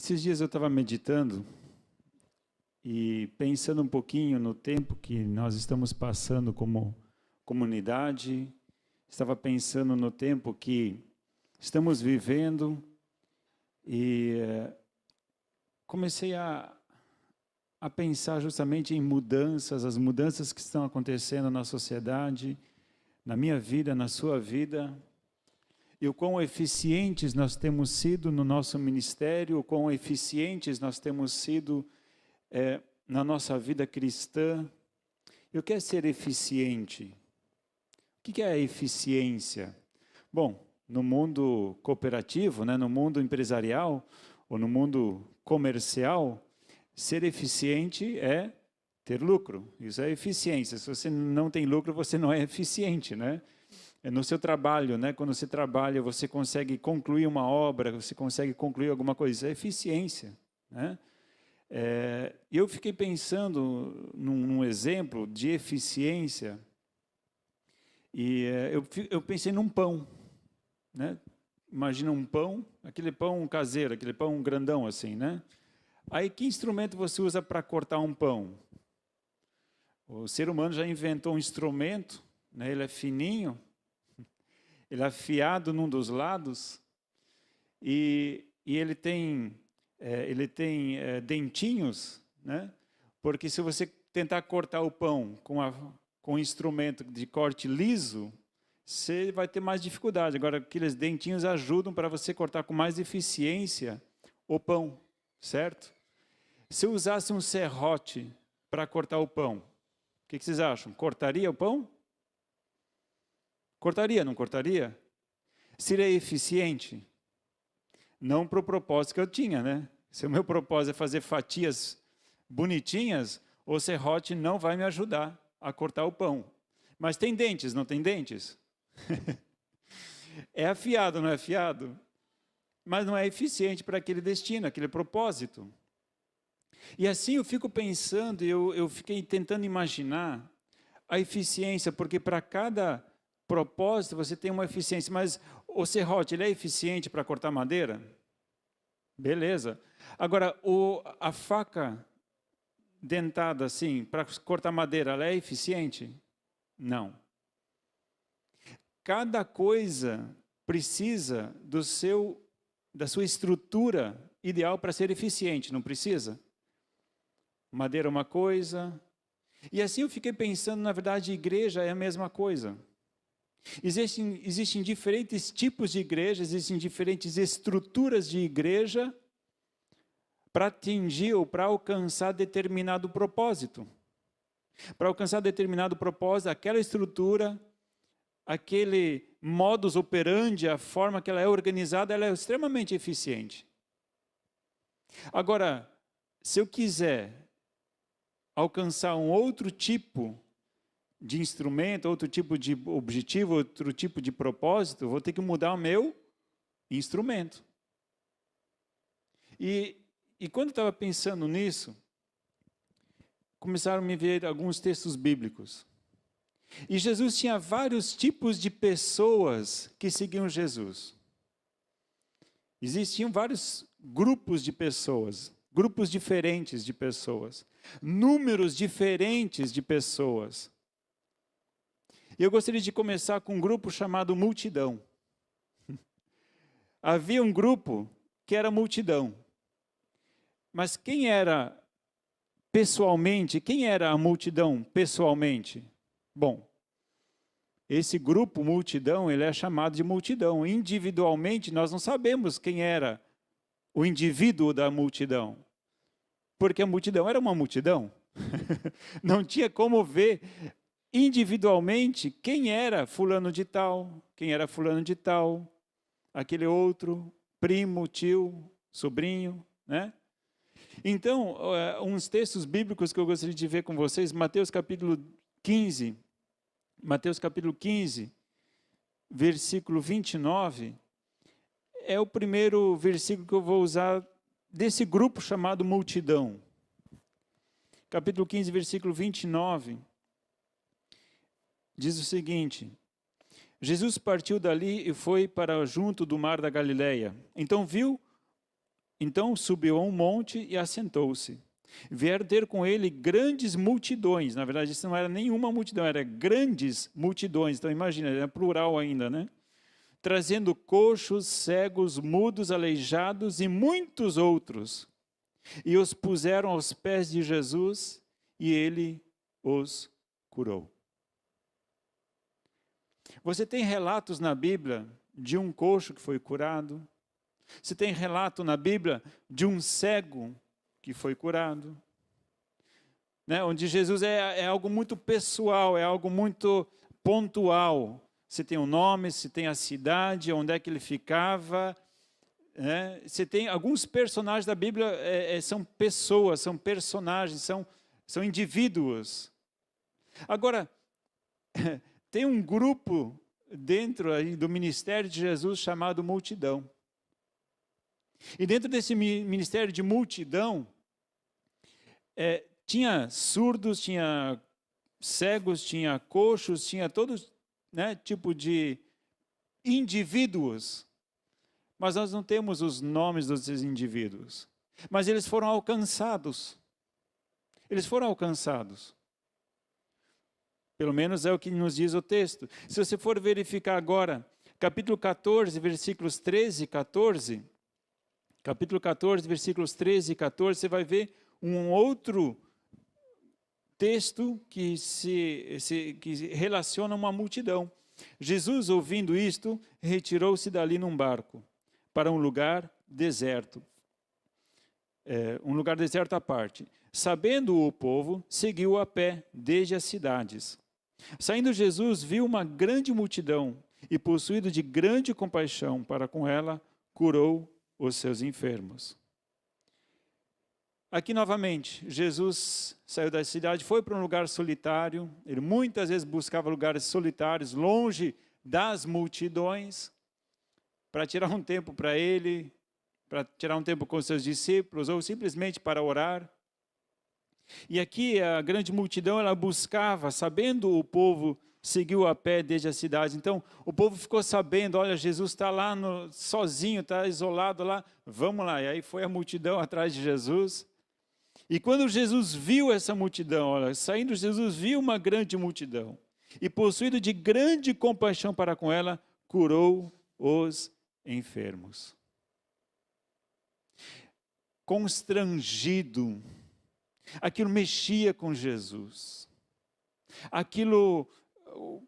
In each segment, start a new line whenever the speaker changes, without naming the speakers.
Esses dias eu estava meditando e pensando um pouquinho no tempo que nós estamos passando como comunidade, estava pensando no tempo que estamos vivendo e comecei a pensar justamente em mudanças, as mudanças que estão acontecendo na sociedade, na minha vida, na sua vida, e o quão eficientes nós temos sido no nosso ministério, o quão eficientes nós temos sido na nossa vida cristã. Eu quero ser eficiente. O que é a eficiência? Bom, no mundo cooperativo, no mundo empresarial, ou no mundo comercial, ser eficiente é ter lucro. Isso é eficiência. Se você não tem lucro, você não é eficiente, né? É no seu trabalho, quando você trabalha, você consegue concluir uma obra, você consegue concluir alguma coisa. Isso é eficiência, né? Eu fiquei pensando num exemplo de eficiência e eu pensei num pão, né? Imagina um pão, aquele pão caseiro, aquele pão grandão assim, né? Aí que instrumento você usa para cortar um pão? O ser humano já inventou um instrumento, né? Ele é fininho, ele é afiado num dos lados e ele tem dentinhos, né? Porque se você tentar cortar o pão com um instrumento de corte liso, você vai ter mais dificuldade. Agora, aqueles dentinhos ajudam para você cortar com mais eficiência o pão, certo? Se eu usasse um serrote para cortar o pão, o que vocês acham? Cortaria o pão? Cortaria, não cortaria? Seria eficiente? Não para o propósito que eu tinha, né? Se o meu propósito é fazer fatias bonitinhas, o serrote não vai me ajudar a cortar o pão. Mas tem dentes, não tem dentes? É afiado, não é afiado? Mas não é eficiente para aquele destino, aquele propósito. E assim eu fico pensando, eu fiquei tentando imaginar a eficiência, porque para cada propósito você tem uma eficiência, mas o serrote, ele é eficiente para cortar madeira? Beleza. Agora, a faca dentada assim, para cortar madeira, ela é eficiente? Não. Cada coisa precisa da sua estrutura ideal para ser eficiente, não precisa? Madeira é uma coisa. E assim eu fiquei pensando, na verdade, igreja é a mesma coisa. Existem diferentes tipos de igreja, existem diferentes estruturas de igreja para atingir ou para alcançar determinado propósito. Para alcançar determinado propósito, aquela estrutura, aquele modus operandi, a forma que ela é organizada, ela é extremamente eficiente. Agora, se eu quiser alcançar um outro tipo de instrumento, outro tipo de objetivo, outro tipo de propósito, eu vou ter que mudar o meu instrumento. E quando eu estava pensando nisso, começaram a me ver alguns textos bíblicos. E Jesus tinha vários tipos de pessoas que seguiam Jesus. Existiam vários grupos de pessoas, grupos diferentes de pessoas, números diferentes de pessoas. E eu gostaria de começar com um grupo chamado multidão. Havia um grupo que era multidão. Mas quem era pessoalmente, quem era a multidão pessoalmente? Bom, esse grupo multidão, ele é chamado de multidão. Individualmente, nós não sabemos quem era o indivíduo da multidão. Porque a multidão era uma multidão. Não tinha como ver individualmente quem era fulano de tal, quem era fulano de tal, aquele outro, primo, tio, sobrinho, né? Então, uns textos bíblicos que eu gostaria de ver com vocês, Mateus capítulo 15, versículo 29, é o primeiro versículo que eu vou usar desse grupo chamado multidão. Capítulo 15, versículo 29, diz o seguinte: Jesus partiu dali e foi para junto do mar da Galileia. Então viu Então subiu a um monte e assentou-se. Vieram ter com ele grandes multidões. Na verdade, isso não era nenhuma multidão, era grandes multidões. Então imagina, era plural ainda, né? Trazendo coxos, cegos, mudos, aleijados e muitos outros. E os puseram aos pés de Jesus e ele os curou. Você tem relatos na Bíblia de um coxo que foi curado? Você tem relato na Bíblia de um cego que foi curado? Né? Onde Jesus é algo muito pessoal, é algo muito pontual. Você tem o nome, você tem a cidade, onde é que ele ficava. Né? Você tem alguns personagens da Bíblia, são pessoas, são personagens, são indivíduos. Agora, tem um grupo dentro aí do ministério de Jesus chamado multidão. E dentro desse ministério de multidão, tinha surdos, tinha cegos, tinha coxos, tinha todo, né, tipo de indivíduos. Mas nós não temos os nomes desses indivíduos. Mas eles foram alcançados. Eles foram alcançados. Pelo menos é o que nos diz o texto. Se você for verificar agora, capítulo 14, versículos 13 e 14, capítulo 14, versículos 13 e 14, você vai ver um outro texto que relaciona uma multidão. Jesus, ouvindo isto, retirou-se dali num barco para um lugar deserto. Um lugar deserto à parte. Sabendo o povo, seguiu a pé desde as cidades. Saindo Jesus, viu uma grande multidão e, possuído de grande compaixão para com ela, curou os seus enfermos. Aqui novamente, Jesus saiu da cidade, foi para um lugar solitário. Ele muitas vezes buscava lugares solitários, longe das multidões, para tirar um tempo para ele, para tirar um tempo com seus discípulos, ou simplesmente para orar. E aqui a grande multidão, ela buscava, sabendo o povo, seguiu a pé desde a cidade. Então, o povo ficou sabendo, olha, Jesus está lá sozinho, está isolado lá, vamos lá. E aí foi a multidão atrás de Jesus. E quando Jesus viu essa multidão, olha, saindo Jesus viu uma grande multidão. E possuído de grande compaixão para com ela, curou os enfermos. Constrangido, aquilo mexia com Jesus. Aquilo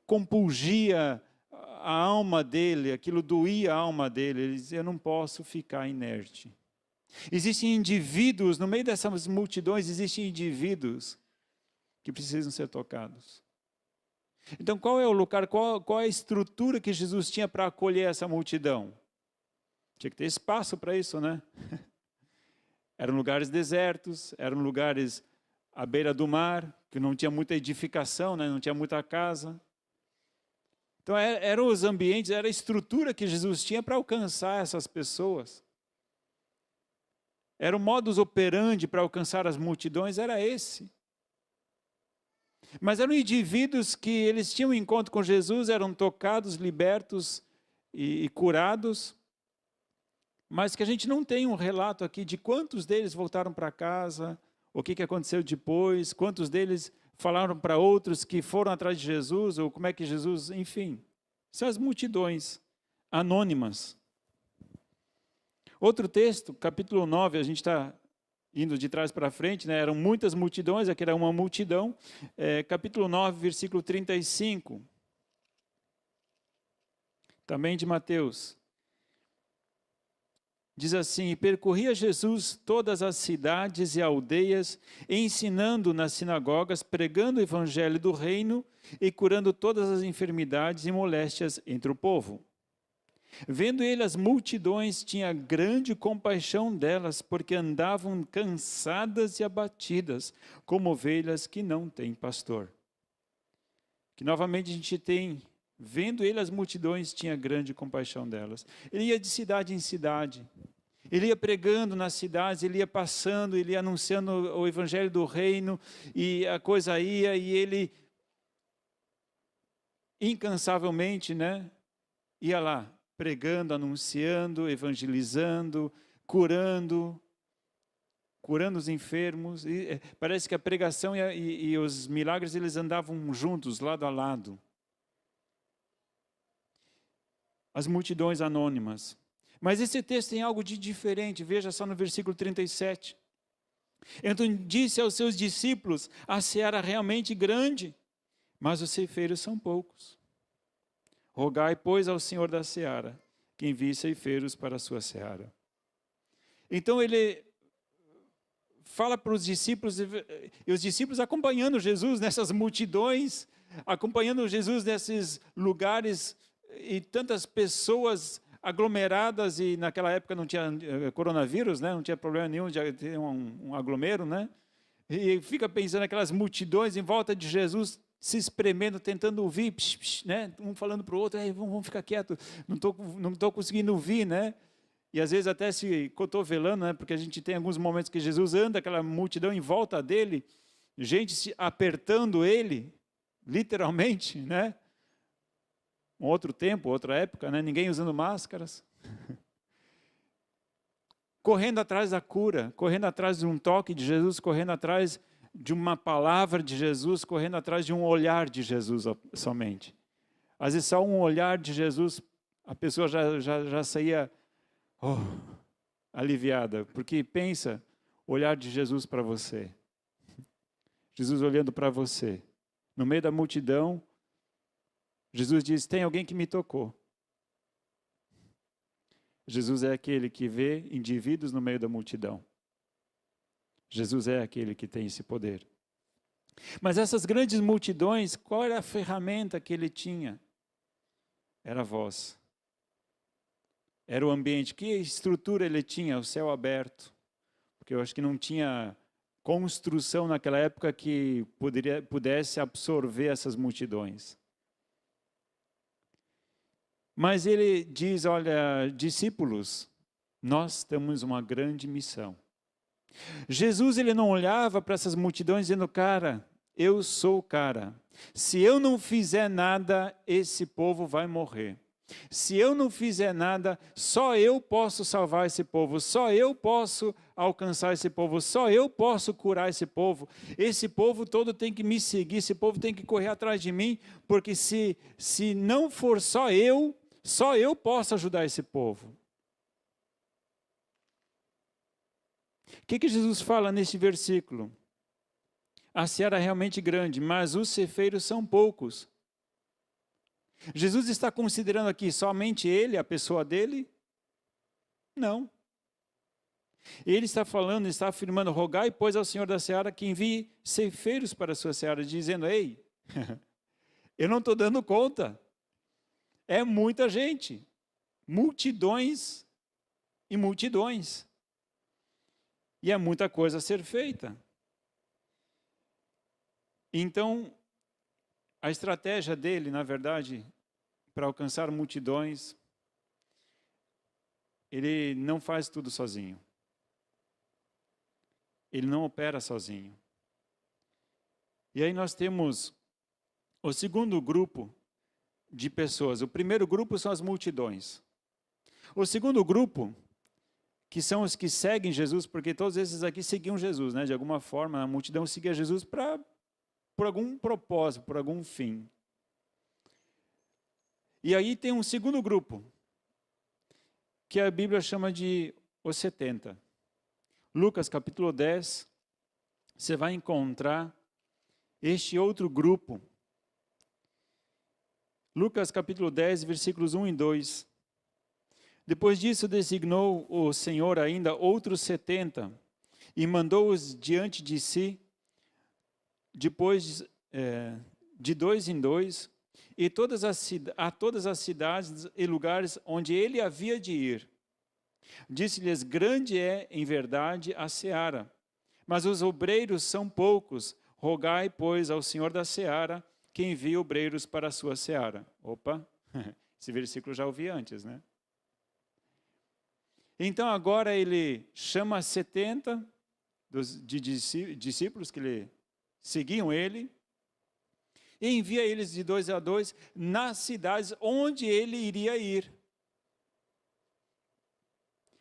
compungia a alma dele, aquilo doía a alma dele. Ele dizia, eu não posso ficar inerte. Existem indivíduos, no meio dessas multidões, existem indivíduos que precisam ser tocados. Então, qual é o lugar, qual é a estrutura que Jesus tinha para acolher essa multidão? Tinha que ter espaço para isso, né? Eram lugares desertos, eram lugares à beira do mar, que não tinha muita edificação, né? Não tinha muita casa. Então, eram os ambientes, era a estrutura que Jesus tinha para alcançar essas pessoas. Era o modus operandi para alcançar as multidões, era esse. Mas eram indivíduos que eles tinham um encontro com Jesus, eram tocados, libertos e curados, mas que a gente não tem um relato aqui de quantos deles voltaram para casa, o que aconteceu depois, quantos deles falaram para outros que foram atrás de Jesus, ou como é que Jesus, enfim. São as multidões anônimas. Outro texto, capítulo 9, a gente está indo de trás para frente, né? Eram muitas multidões, aqui era uma multidão. Capítulo 9, versículo 35. Também de Mateus. Diz assim, percorria Jesus todas as cidades e aldeias, ensinando nas sinagogas, pregando o evangelho do reino e curando todas as enfermidades e moléstias entre o povo. Vendo ele as multidões, tinha grande compaixão delas, porque andavam cansadas e abatidas, como ovelhas que não têm pastor. Que novamente a gente tem, vendo ele as multidões, tinha grande compaixão delas. Ele ia de cidade em cidade, ele ia pregando nas cidades, ele ia passando, ele ia anunciando o evangelho do reino, e a coisa ia, e ele incansavelmente, né, ia lá, pregando, anunciando, evangelizando, curando os enfermos. E parece que a pregação e os milagres, eles andavam juntos, lado a lado. As multidões anônimas. Mas esse texto tem algo de diferente. Veja só no versículo 37. Então disse aos seus discípulos: a seara é realmente grande, mas os ceifeiros são poucos. Rogai, pois, ao Senhor da seara, que envie ceifeiros para a sua seara. Então ele fala para os discípulos, e os discípulos acompanhando Jesus nessas multidões, acompanhando Jesus nesses lugares, e tantas pessoas aglomeradas, e naquela época não tinha coronavírus, né? Não tinha problema nenhum de ter um aglomero, né? E fica pensando aquelas multidões em volta de Jesus, se espremendo, tentando ouvir, né? Um falando para o outro: vamos ficar quieto, não tô conseguindo ouvir, né? E às vezes até se cotovelando, né? Porque a gente tem alguns momentos que Jesus anda, aquela multidão em volta dele, gente se apertando ele, literalmente, né? Um outro tempo, outra época, né? Ninguém usando máscaras. Correndo atrás da cura, correndo atrás de um toque de Jesus, correndo atrás de uma palavra de Jesus, correndo atrás de um olhar de Jesus somente. Às vezes só um olhar de Jesus, a pessoa já saía aliviada, porque pensa, o olhar de Jesus para você. Jesus olhando para você. No meio da multidão, Jesus diz: tem alguém que me tocou. Jesus é aquele que vê indivíduos no meio da multidão. Jesus é aquele que tem esse poder. Mas essas grandes multidões, qual era a ferramenta que ele tinha? Era a voz. Era o ambiente. Que estrutura ele tinha? O céu aberto. Porque eu acho que não tinha construção naquela época que pudesse absorver essas multidões. Mas ele diz: olha, discípulos, nós temos uma grande missão. Jesus, ele não olhava para essas multidões dizendo: cara, eu sou o cara. Se eu não fizer nada, esse povo vai morrer. Se eu não fizer nada, só eu posso salvar esse povo, só eu posso alcançar esse povo, só eu posso curar esse povo todo tem que me seguir, esse povo tem que correr atrás de mim, porque se não for só eu posso ajudar esse povo. O que Jesus fala neste versículo? A seara é realmente grande, mas os ceifeiros são poucos. Jesus está considerando aqui somente ele, a pessoa dele? Não. Ele está falando, está afirmando: rogai, pois, ao Senhor da seara que envie ceifeiros para a sua seara, dizendo: ei, eu não estou dando conta. É muita gente, multidões e multidões. E é muita coisa a ser feita. Então, a estratégia dele, na verdade, para alcançar multidões, ele não faz tudo sozinho. Ele não opera sozinho. E aí nós temos o segundo grupo de pessoas. O primeiro grupo são as multidões. O segundo grupo, que são os que seguem Jesus, porque todos esses aqui seguiam Jesus, né? De alguma forma, a multidão seguia Jesus por algum propósito, por algum fim. E aí tem um segundo grupo, que a Bíblia chama de os 70. Lucas capítulo 10, você vai encontrar este outro grupo. Lucas capítulo 10, versículos 1 e 2. Depois disso designou o Senhor ainda outros 70 e mandou-os diante de si, depois de dois em dois, e a todas as cidades e lugares onde ele havia de ir. Disse-lhes: grande é, em verdade, a seara, mas os obreiros são poucos. Rogai, pois, ao Senhor da seara que envie obreiros para a sua seara. Opa, esse versículo já ouvi antes, né? Então agora ele chama 70 de discípulos que seguiam ele, e envia eles de 2 a 2 nas cidades onde ele iria ir.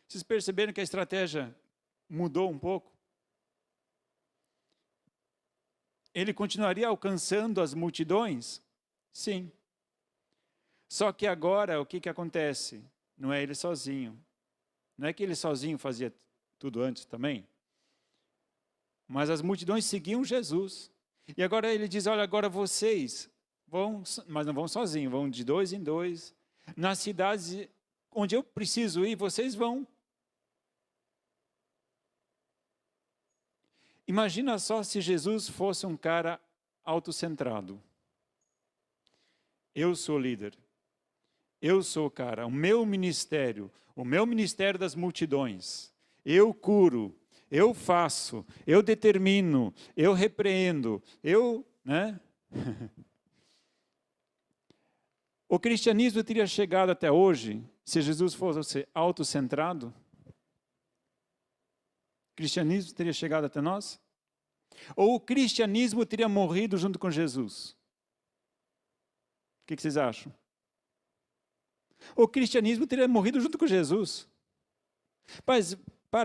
Vocês perceberam que a estratégia mudou um pouco? Ele continuaria alcançando as multidões? Sim. Só que agora, o que acontece? Não é ele sozinho. Não é que ele sozinho fazia tudo antes também. Mas as multidões seguiam Jesus. E agora ele diz, olha, agora vocês vão, mas não vão sozinhos, vão de 2 em 2. Nas cidades onde eu preciso ir, vocês vão. Imagina só se Jesus fosse um cara autocentrado. Eu sou líder. Eu sou o cara. O meu ministério das multidões. Eu curo, eu faço, eu determino, eu repreendo, né? O cristianismo teria chegado até hoje se Jesus fosse autocentrado? O cristianismo teria chegado até nós? Ou o cristianismo teria morrido junto com Jesus? O que vocês acham? O cristianismo teria morrido junto com Jesus. Mas,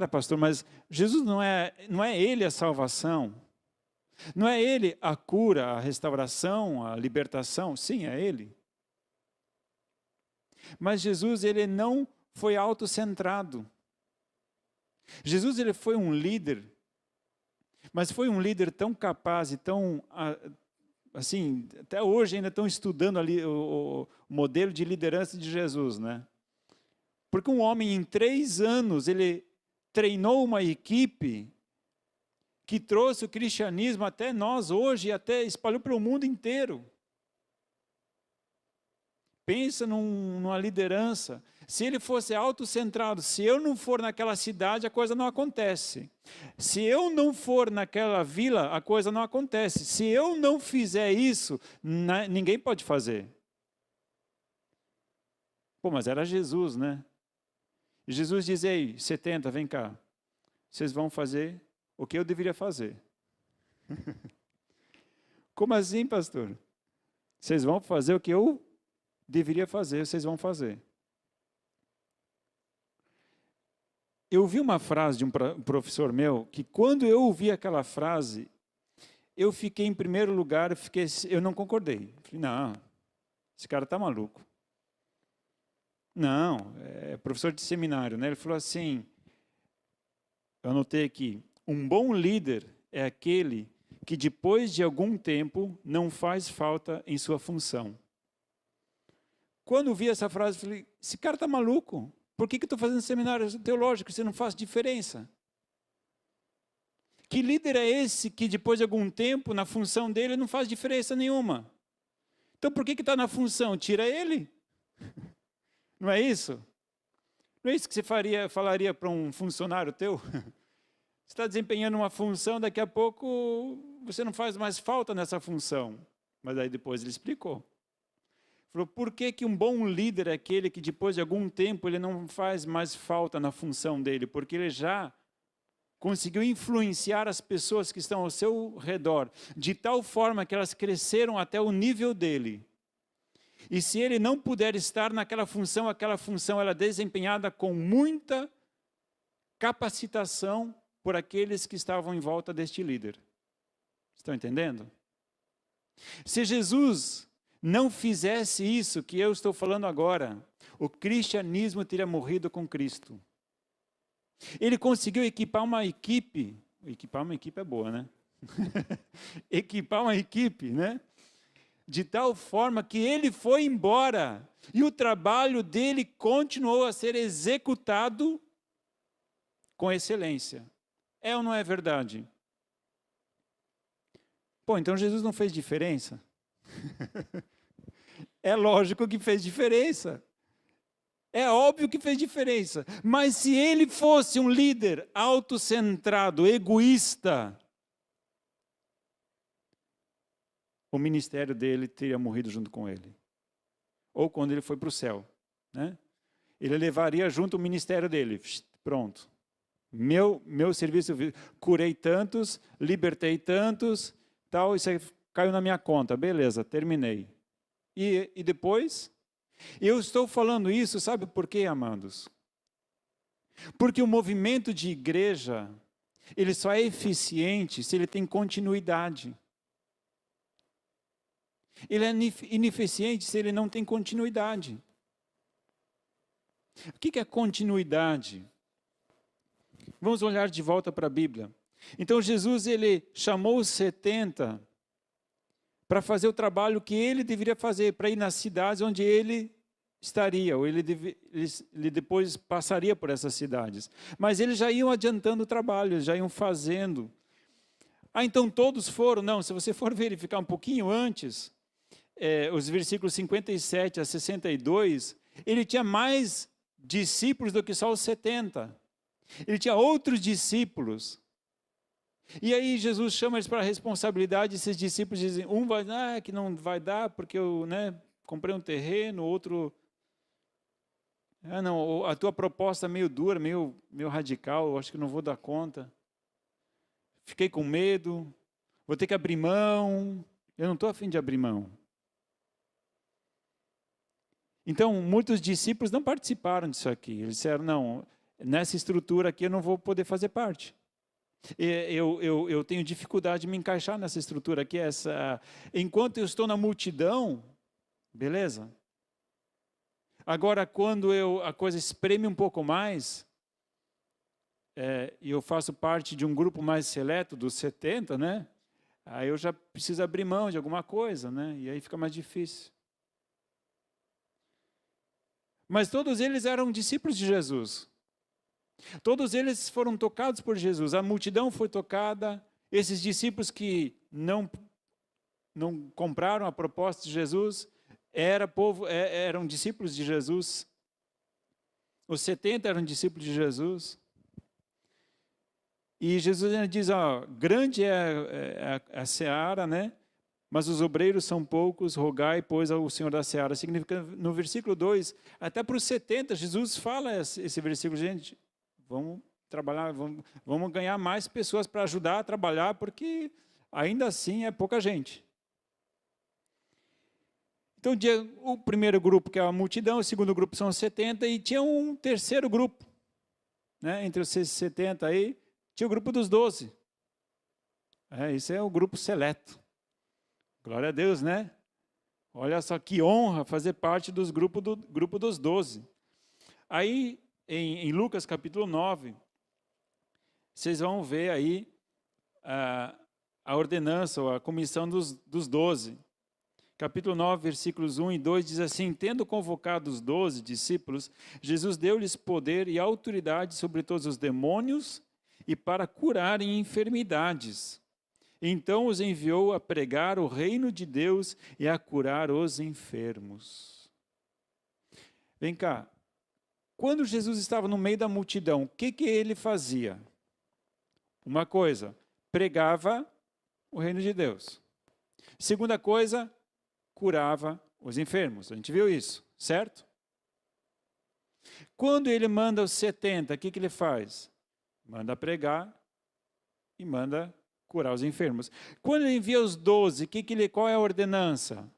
pastor, mas Jesus não é ele a salvação? Não é ele a cura, a restauração, a libertação? Sim, é ele. Mas Jesus, ele não foi autocentrado. Jesus, ele foi um líder, mas foi um líder tão capaz e tão, assim, até hoje ainda estão estudando ali o modelo de liderança de Jesus, né? Porque um homem em 3 anos, ele treinou uma equipe que trouxe o cristianismo até nós hoje e até espalhou para o mundo inteiro. Pensa numa liderança. Se ele fosse autocentrado, se eu não for naquela cidade, a coisa não acontece. Se eu não for naquela vila, a coisa não acontece. Se eu não fizer isso, ninguém pode fazer. Pô, mas era Jesus, né? E Jesus diz, ei, 70, vem cá. Vocês vão fazer o que eu deveria fazer. Como assim, pastor? Vocês vão fazer o que eu deveria fazer, vocês vão fazer. Eu ouvi uma frase de um professor meu, que quando eu ouvi aquela frase, eu fiquei em primeiro lugar, eu não concordei. Falei, não, esse cara está maluco. Não, é professor de seminário, né? Ele falou assim, eu anotei aqui, um bom líder é aquele que depois de algum tempo não faz falta em sua função. Quando eu vi essa frase, eu falei, esse cara está maluco. Por que eu estou fazendo seminário teológico se não faz diferença? Que líder é esse que depois de algum tempo, na função dele, não faz diferença nenhuma? Então por que está na função? Tira ele. Não é isso? Não é isso que você falaria para um funcionário teu? Você está desempenhando uma função, daqui a pouco você não faz mais falta nessa função. Mas aí depois ele explicou. Falou, por que um bom líder é aquele que depois de algum tempo ele não faz mais falta na função dele? Porque ele já conseguiu influenciar as pessoas que estão ao seu redor, de tal forma que elas cresceram até o nível dele. E se ele não puder estar naquela função, aquela função ela é desempenhada com muita capacitação por aqueles que estavam em volta deste líder. Estão entendendo? Se Jesus não fizesse isso que eu estou falando agora, o cristianismo teria morrido com Cristo. Ele conseguiu equipar uma equipe é boa, né? Equipar uma equipe, né? De tal forma que ele foi embora e o trabalho dele continuou a ser executado com excelência. É ou não é verdade? Pô, então Jesus não fez diferença? É lógico que fez diferença. É óbvio que fez diferença. Mas se ele fosse um líder autocentrado, egoísta, o ministério dele teria morrido junto com ele. Ou quando ele foi para o céu, né? Ele levaria junto o ministério dele. Pronto. Meu serviço, curei tantos, libertei tantos, tal, isso aí caiu na minha conta. Beleza, terminei. E depois? Eu estou falando isso, sabe por quê, amados? Porque o movimento de igreja, ele só é eficiente se ele tem continuidade. Ele é ineficiente se ele não tem continuidade. O que é continuidade? Vamos olhar de volta para a Bíblia. Então Jesus, ele chamou os 70 para fazer o trabalho que ele deveria fazer, para ir nas cidades onde ele estaria, ou ele depois passaria por essas cidades. Mas eles já iam adiantando o trabalho, eles já iam fazendo. Então todos foram? Não, se você for verificar um pouquinho antes, os versículos 57 a 62, ele tinha mais discípulos do que só os 70. Ele tinha outros discípulos. E aí Jesus chama eles para a responsabilidade, e esses discípulos dizem, um vai dar, que não vai dar, porque eu comprei um terreno, outro... não, a tua proposta é meio dura, meio radical, eu acho que não vou dar conta. Fiquei com medo, vou ter que abrir mão, eu não estou a fim de abrir mão. Então, muitos discípulos não participaram disso aqui. Eles disseram, não, nessa estrutura aqui eu não vou poder fazer parte. Eu tenho dificuldade de me encaixar nessa estrutura aqui. Enquanto eu estou na multidão, beleza. Agora, quando a coisa espreme um pouco mais, e eu faço parte de um grupo mais seleto, dos 70, né? Aí eu já preciso abrir mão de alguma coisa, né? E aí fica mais difícil. Mas todos eles eram discípulos de Jesus. Todos eles foram tocados por Jesus. A multidão foi tocada. Esses discípulos que não compraram a proposta de Jesus, eram discípulos de Jesus. Os 70 eram discípulos de Jesus. E Jesus diz, grande é a seara, né? Mas os obreiros são poucos, rogai, pois, ao Senhor da seara. Significa, no versículo 2, até para os 70, Jesus fala esse versículo, gente, vamos trabalhar, vamos ganhar mais pessoas para ajudar a trabalhar, porque ainda assim é pouca gente. Então, o primeiro grupo, que é a multidão, o segundo grupo são os 70, e tinha um terceiro grupo, né? Entre os 70 aí, tinha o grupo dos 12. Esse é o grupo seleto. Glória a Deus, né? Olha só que honra fazer parte dos grupo dos 12. Aí, em Lucas capítulo 9, vocês vão ver aí a ordenança, ou a comissão dos 12. Capítulo 9, versículos 1 e 2 diz assim, tendo convocado os 12 discípulos, Jesus deu-lhes poder e autoridade sobre todos os demônios e para curarem enfermidades. Então os enviou a pregar o reino de Deus e a curar os enfermos. Vem cá, quando Jesus estava no meio da multidão, o que ele fazia? Uma coisa, pregava o reino de Deus. Segunda coisa, curava os enfermos. A gente viu isso, certo? Quando ele manda os 70, o que ele faz? Manda pregar e manda curar os enfermos. Quando ele envia os 12, qual é a ordenança?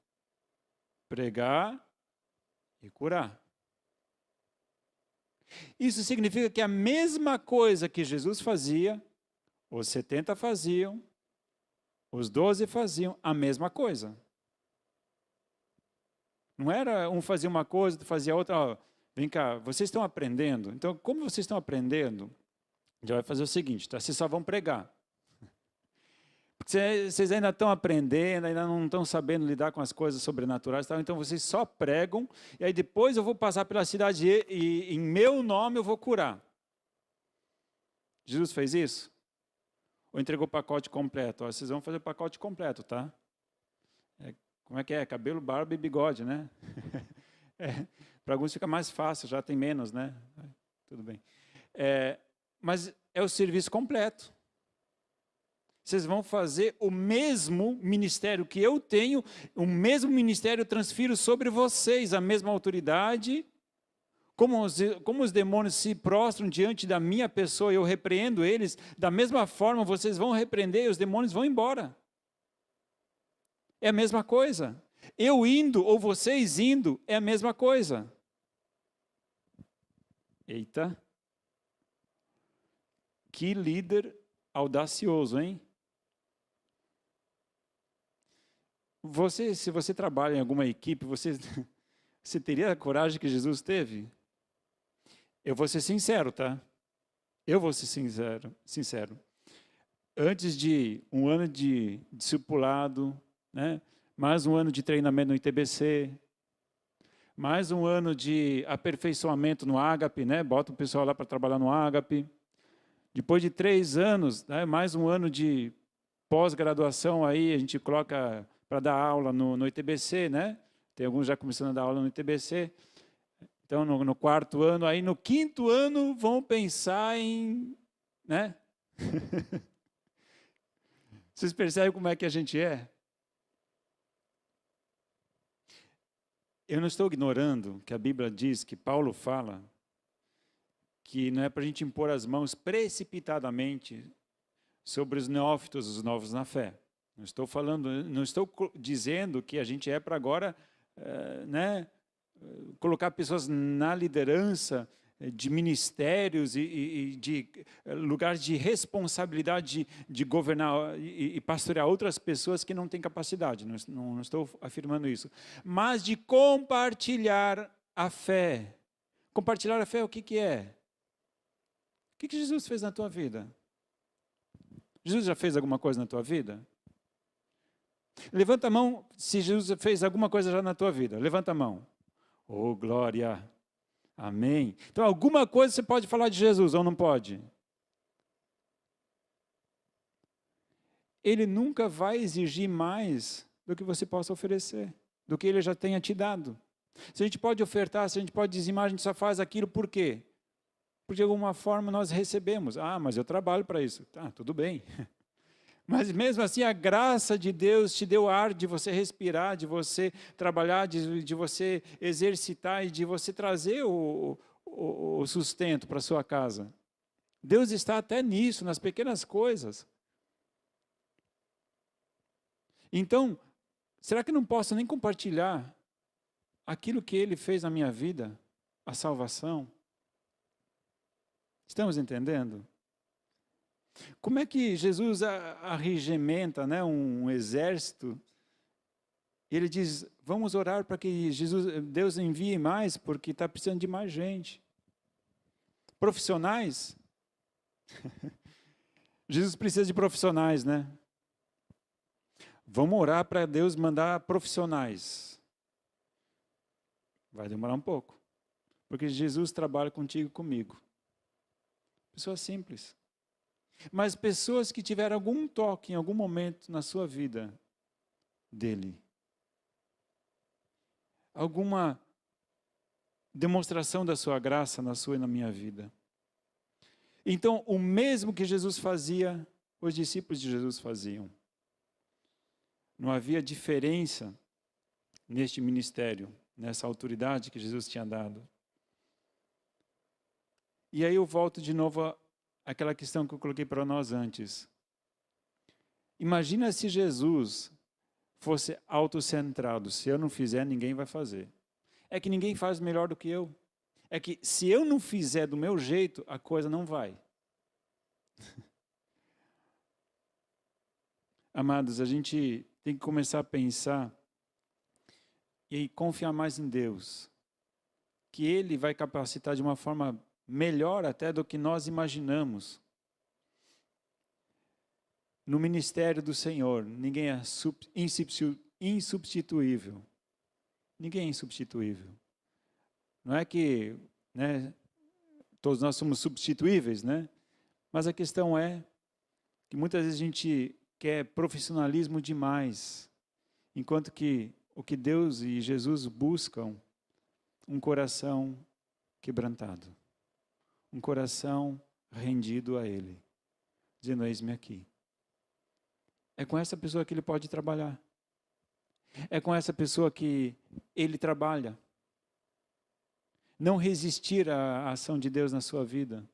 Pregar e curar. Isso significa que a mesma coisa que Jesus fazia, os 70 faziam, os 12 faziam a mesma coisa. Não era um fazia uma coisa, outro fazia outra. Vem cá, vocês estão aprendendo? Então, como vocês estão aprendendo, já vai fazer o seguinte, tá? Vocês só vão pregar. Vocês ainda estão aprendendo, ainda não estão sabendo lidar com as coisas sobrenaturais, tá? Então vocês só pregam, e aí depois eu vou passar pela cidade e em meu nome eu vou curar. Jesus fez isso? Ou entregou o pacote completo? Vocês vão fazer o pacote completo, tá? Como é que é? Cabelo, barba e bigode, né? Para alguns fica mais fácil, já tem menos, né? Tudo bem. Mas é o serviço completo. Vocês vão fazer o mesmo ministério que eu tenho, o mesmo ministério eu transfiro sobre vocês, a mesma autoridade. Como os demônios se prostram diante da minha pessoa e eu repreendo eles, da mesma forma vocês vão repreender e os demônios vão embora. É a mesma coisa. Eu indo ou vocês indo é a mesma coisa. Eita. Que líder audacioso, hein? Se você trabalha em alguma equipe, você teria a coragem que Jesus teve? Eu vou ser sincero, tá? Eu vou ser sincero. Antes de um ano de discipulado, né? Mais um ano de treinamento no ITBC, mais um ano de aperfeiçoamento no Ágape, né? Bota o pessoal lá para trabalhar no Ágape. Depois de 3 anos, né? Mais um ano de pós-graduação, aí a gente coloca para dar aula no ITBC, né? Tem alguns já começando a dar aula no ITBC. Então, no 4º ano, aí no 5º ano, vão pensar em, né? Vocês percebem como é que a gente é? Eu não estou ignorando que a Bíblia diz, que Paulo fala, que não é para a gente impor as mãos precipitadamente sobre os neófitos, os novos na fé. Não estou dizendo que a gente é para agora, né, colocar pessoas na liderança de ministérios e de lugares de responsabilidade de governar e pastorear outras pessoas que não têm capacidade. Não estou afirmando isso. Mas de compartilhar a fé. Compartilhar a fé, o que é? O que Jesus fez na tua vida? Jesus já fez alguma coisa na tua vida? Levanta a mão se Jesus fez alguma coisa já na tua vida. Levanta a mão. Oh, glória! Amém. Então, alguma coisa você pode falar de Jesus ou não pode? Ele nunca vai exigir mais do que você possa oferecer, do que ele já tenha te dado. Se a gente pode ofertar, se a gente pode dizimar, a gente só faz aquilo por quê? Porque de alguma forma nós recebemos. Ah, mas eu trabalho para isso. Tá, tudo bem. Mas mesmo assim a graça de Deus te deu ar de você respirar, de você trabalhar, de você exercitar e de você trazer o sustento para a sua casa. Deus está até nisso, nas pequenas coisas. Então, será que eu não posso nem compartilhar aquilo que Ele fez na minha vida, a salvação? Estamos entendendo? Como é que Jesus arregimenta, né, um exército? Ele diz, vamos orar para que Deus envie mais, porque está precisando de mais gente. Profissionais? Jesus precisa de profissionais, né? Vamos orar para Deus mandar profissionais. Vai demorar um pouco, porque Jesus trabalha contigo e comigo. Pessoas simples. Mas pessoas que tiveram algum toque em algum momento na sua vida dele. Alguma demonstração da sua graça na sua e na minha vida. Então, o mesmo que Jesus fazia, os discípulos de Jesus faziam. Não havia diferença neste ministério, nessa autoridade que Jesus tinha dado. E aí eu volto de novo àquela questão que eu coloquei para nós antes. Imagina se Jesus fosse autocentrado. Se eu não fizer, ninguém vai fazer. É que ninguém faz melhor do que eu. É que se eu não fizer do meu jeito, a coisa não vai. Amados, a gente tem que começar a pensar e confiar mais em Deus. Que Ele vai capacitar de uma forma melhor até do que nós imaginamos. No ministério do Senhor, ninguém é insubstituível. Ninguém é insubstituível. Não é que, né, todos nós somos substituíveis, né? Mas a questão é que muitas vezes a gente quer profissionalismo demais, enquanto que o que Deus e Jesus buscam, um coração quebrantado, um coração rendido a Ele, dizendo, eis-me aqui. É com essa pessoa que Ele pode trabalhar. É com essa pessoa que Ele trabalha. Não resistir à ação de Deus na sua vida.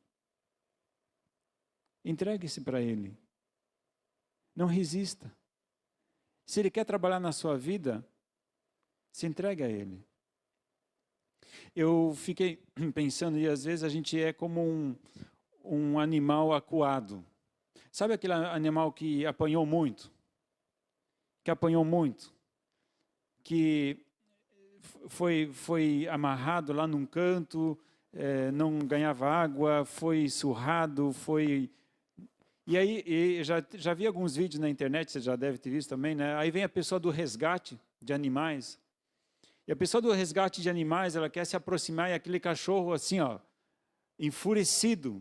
Entregue-se para Ele. Não resista. Se Ele quer trabalhar na sua vida, se entregue a Ele. Eu fiquei pensando, e às vezes a gente é como um animal acuado. Sabe aquele animal que apanhou muito? Que apanhou muito? Que foi amarrado lá num canto, não ganhava água, foi surrado, E aí, já vi alguns vídeos na internet, você já deve ter visto também, né? Aí vem a pessoa do resgate de animais. E a pessoa do resgate de animais, ela quer se aproximar e aquele cachorro assim, ó, enfurecido.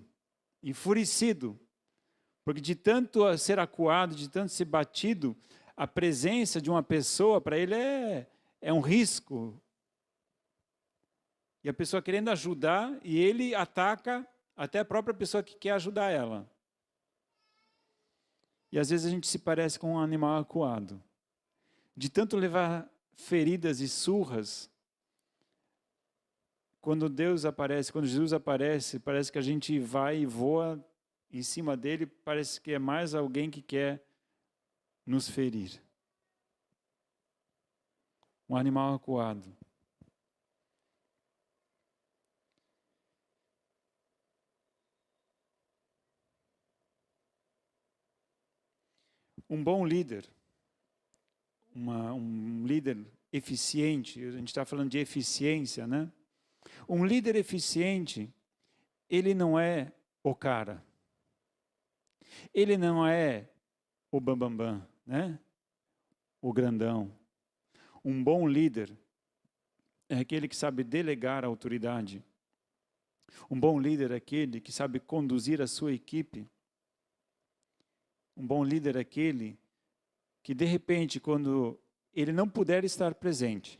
Porque de tanto ser acuado, de tanto ser batido, a presença de uma pessoa para ele é um risco. E a pessoa querendo ajudar, e ele ataca até a própria pessoa que quer ajudar ela. E às vezes a gente se parece com um animal acuado. De tanto levar feridas e surras, quando Deus aparece, quando Jesus aparece, parece que a gente vai e voa em cima dele, parece que é mais alguém que quer nos ferir. Um animal acuado. Um bom líder, um líder eficiente, a gente está falando de eficiência, né? Um líder eficiente, ele não é o cara. Ele não é o bambambam, né? O grandão. Um bom líder é aquele que sabe delegar a autoridade. Um bom líder é aquele que sabe conduzir a sua equipe. Um bom líder é aquele que, de repente, quando ele não puder estar presente,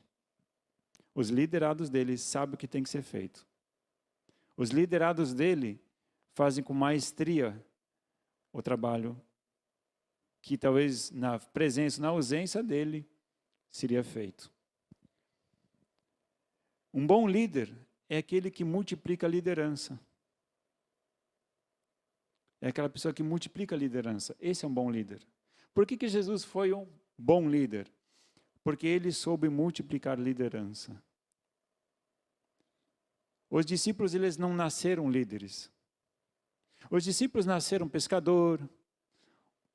os liderados dele sabem o que tem que ser feito. Os liderados dele fazem com maestria o trabalho que talvez na presença, na ausência dele, seria feito. Um bom líder é aquele que multiplica a liderança. É aquela pessoa que multiplica a liderança. Esse é um bom líder. Por que Jesus foi um bom líder? Porque ele soube multiplicar liderança. Os discípulos, eles não nasceram líderes. Os discípulos nasceram pescador.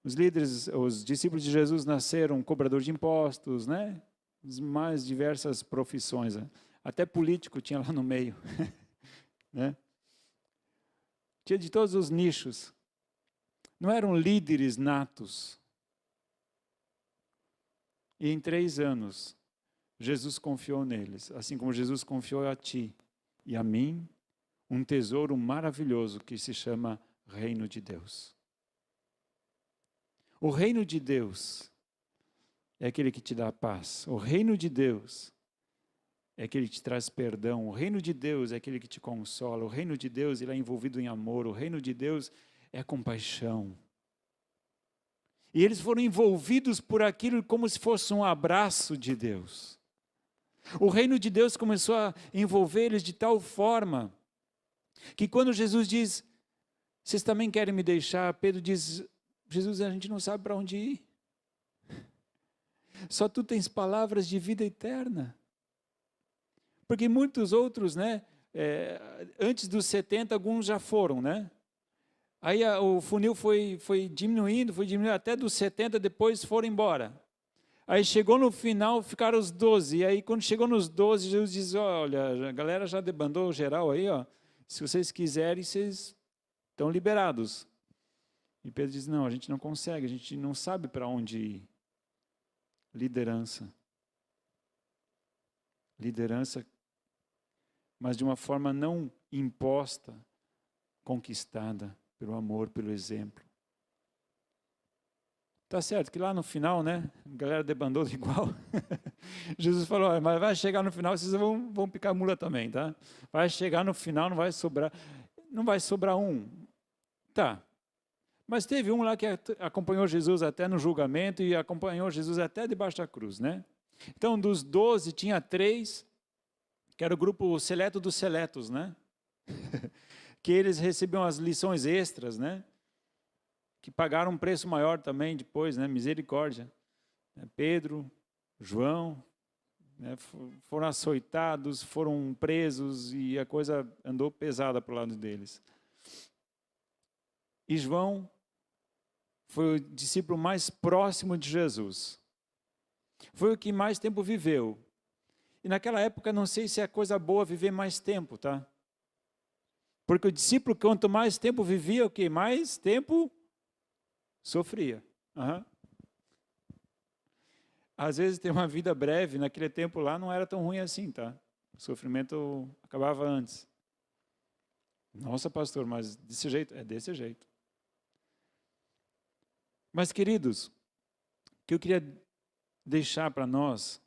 Os discípulos de Jesus nasceram cobrador de impostos, né? As mais diversas profissões. Né? Até político tinha lá no meio. Né? Tinha de todos os nichos. Não eram líderes natos. E em 3 anos, Jesus confiou neles, assim como Jesus confiou a ti e a mim, um tesouro maravilhoso que se chama Reino de Deus. O Reino de Deus é aquele que te dá paz. O Reino de Deus é aquele que te traz perdão. O Reino de Deus é aquele que te consola. O Reino de Deus, ele é envolvido em amor. O Reino de Deus é compaixão. E eles foram envolvidos por aquilo como se fosse um abraço de Deus. O reino de Deus começou a envolver eles de tal forma que quando Jesus diz, vocês também querem me deixar? Pedro diz, Jesus, a gente não sabe para onde ir. Só tu tens palavras de vida eterna. Porque muitos outros, né, antes dos 70, alguns já foram, né? Aí o funil foi diminuindo, até dos 70, depois foram embora. Aí chegou no final, ficaram os 12. E aí quando chegou nos 12, Jesus diz, olha, a galera já debandou geral aí, ó. Se vocês quiserem, vocês estão liberados. E Pedro diz, não, a gente não consegue, a gente não sabe para onde ir. Liderança. Liderança, mas de uma forma não imposta, conquistada pelo amor, pelo exemplo. Tá certo que lá no final, né, a galera debandou igual. Jesus falou, mas vai chegar no final, vocês vão picar mula também, tá? Vai chegar no final, não vai sobrar um. Tá. Mas teve um lá que acompanhou Jesus até no julgamento e acompanhou Jesus até debaixo da cruz, né? Então, dos 12, tinha 3, que era o grupo seleto dos seletos, né? Que eles recebiam as lições extras, né? Que pagaram um preço maior também depois, né? Misericórdia. Pedro, João, né? Foram açoitados, foram presos e a coisa andou pesada para o lado deles. E João foi o discípulo mais próximo de Jesus. Foi o que mais tempo viveu. E naquela época, não sei se é coisa boa viver mais tempo, tá? Porque o discípulo, quanto mais tempo vivia, o que? Mais tempo sofria. Uhum. Às vezes tem uma vida breve, naquele tempo lá não era tão ruim assim, tá? O sofrimento acabava antes. Nossa, pastor, mas desse jeito? É desse jeito. Mas, queridos, o que eu queria deixar para nós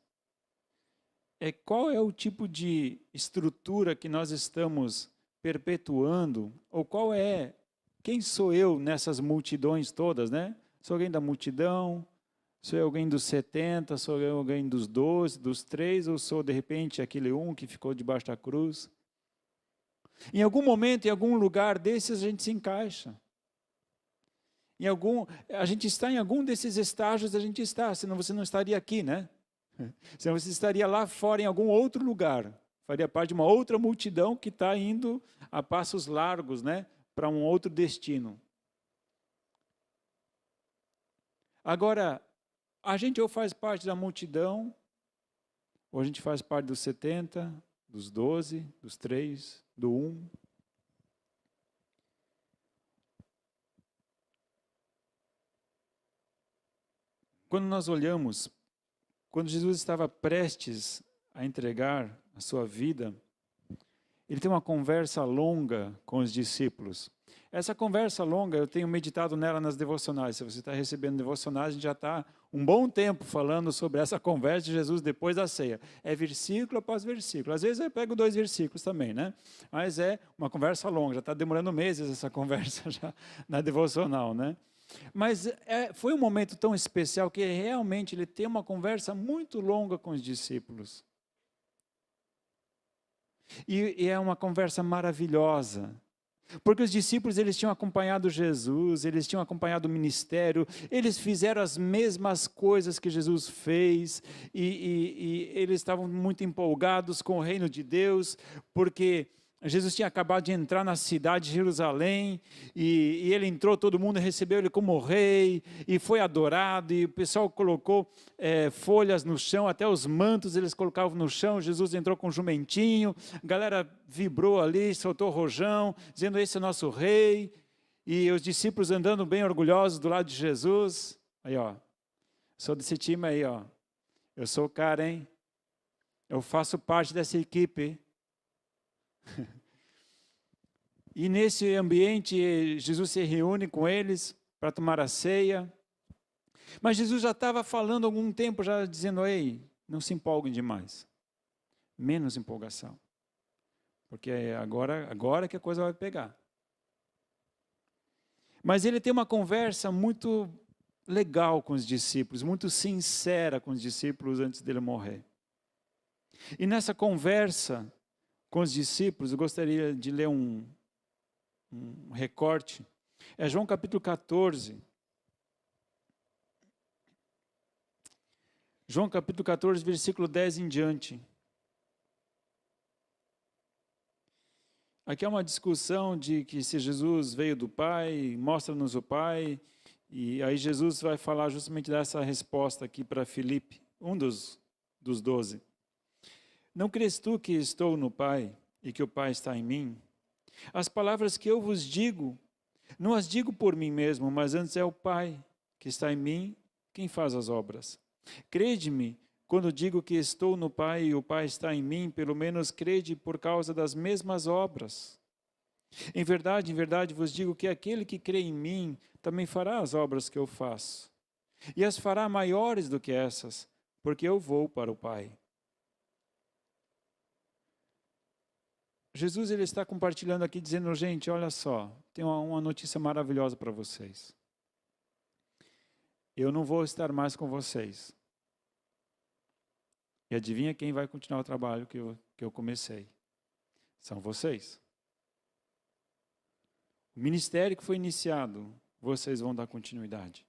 é qual é o tipo de estrutura que nós estamos perpetuando, ou quem sou eu nessas multidões todas, né? Sou alguém da multidão, sou eu alguém dos 70, sou eu alguém dos 12, dos 3, ou sou de repente aquele um que ficou debaixo da cruz? Em algum momento, em algum lugar desses a gente se encaixa. A gente está em algum desses estágios, a gente está, senão você não estaria aqui, né? Senão você estaria lá fora em algum outro lugar. Faria parte de uma outra multidão que está indo a passos largos, né? Para um outro destino. Agora, a gente ou faz parte da multidão, ou a gente faz parte dos 70, dos 12, dos 3, do 1. Quando nós olhamos, quando Jesus estava prestes a entregar a sua vida, ele tem uma conversa longa com os discípulos. Essa conversa longa, eu tenho meditado nela nas devocionais. Se você está recebendo devocionais, a gente já está um bom tempo falando sobre essa conversa de Jesus depois da ceia. É versículo após versículo. Às vezes eu pego 2 versículos também, né? Mas é uma conversa longa, já está demorando meses essa conversa já na devocional, né? Mas foi um momento tão especial que realmente ele tem uma conversa muito longa com os discípulos. E é uma conversa maravilhosa. Porque os discípulos, eles tinham acompanhado Jesus, eles tinham acompanhado o ministério, eles fizeram as mesmas coisas que Jesus fez, e eles estavam muito empolgados com o reino de Deus, porque Jesus tinha acabado de entrar na cidade de Jerusalém, e ele entrou, todo mundo recebeu ele como rei, e foi adorado, e o pessoal colocou folhas no chão, até os mantos eles colocavam no chão. Jesus entrou com um jumentinho, a galera vibrou ali, soltou rojão, dizendo: esse é o nosso rei, e os discípulos andando bem orgulhosos do lado de Jesus. Aí, ó, sou desse time aí, ó, eu sou o cara, hein, eu faço parte dessa equipe. E nesse ambiente, Jesus se reúne com eles para tomar a ceia. Mas Jesus já estava falando há algum tempo, já dizendo: ei, não se empolguem demais. Menos empolgação. Porque é agora que a coisa vai pegar. Mas ele tem uma conversa muito legal com os discípulos, muito sincera com os discípulos antes dele morrer. E nessa conversa com os discípulos, eu gostaria de ler um recorte. É João capítulo 14. João capítulo 14, versículo 10 em diante. Aqui é uma discussão de que se Jesus veio do Pai, mostra-nos o Pai, e aí Jesus vai falar justamente dessa resposta aqui para Filipe, um dos 12. Não crês tu que estou no Pai e que o Pai está em mim? As palavras que eu vos digo, não as digo por mim mesmo, mas antes é o Pai que está em mim quem faz as obras. Crede-me quando digo que estou no Pai e o Pai está em mim, pelo menos crede por causa das mesmas obras. Em verdade vos digo que aquele que crê em mim também fará as obras que eu faço. E as fará maiores do que essas, porque eu vou para o Pai. Jesus ele está compartilhando aqui, dizendo: gente, olha só, tem uma notícia maravilhosa para vocês. Eu não vou estar mais com vocês. E adivinha quem vai continuar o trabalho que eu comecei? São vocês. O ministério que foi iniciado, vocês vão dar continuidade.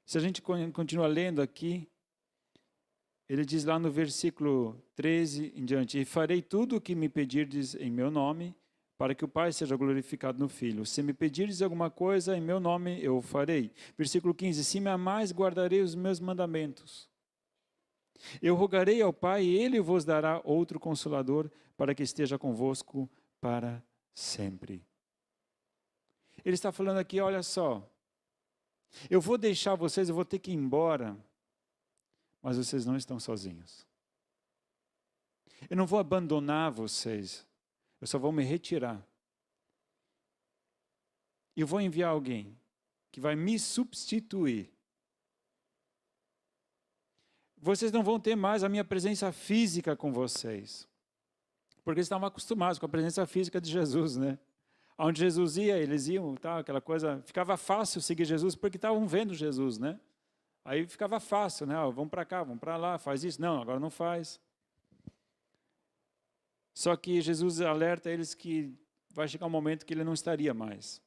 Se a gente continua lendo aqui, ele diz lá no versículo 13 em diante: e farei tudo o que me pedirdes em meu nome, para que o Pai seja glorificado no Filho. Se me pedires alguma coisa em meu nome, eu o farei. Versículo 15, se me amais, guardarei os meus mandamentos. Eu rogarei ao Pai e Ele vos dará outro Consolador para que esteja convosco para sempre. Ele está falando aqui, olha só, eu vou deixar vocês, eu vou ter que ir embora, mas vocês não estão sozinhos. Eu não vou abandonar vocês, eu só vou me retirar. E eu vou enviar alguém que vai me substituir. Vocês não vão ter mais a minha presença física com vocês. Porque eles estavam acostumados com a presença física de Jesus, né? Onde Jesus ia, eles iam, tal, aquela coisa. Ficava fácil seguir Jesus porque estavam vendo Jesus, né? Aí ficava fácil, né? Vamos para cá, vamos para lá, faz isso. Não, agora não faz. Só que Jesus alerta eles que vai chegar um momento que ele não estaria mais.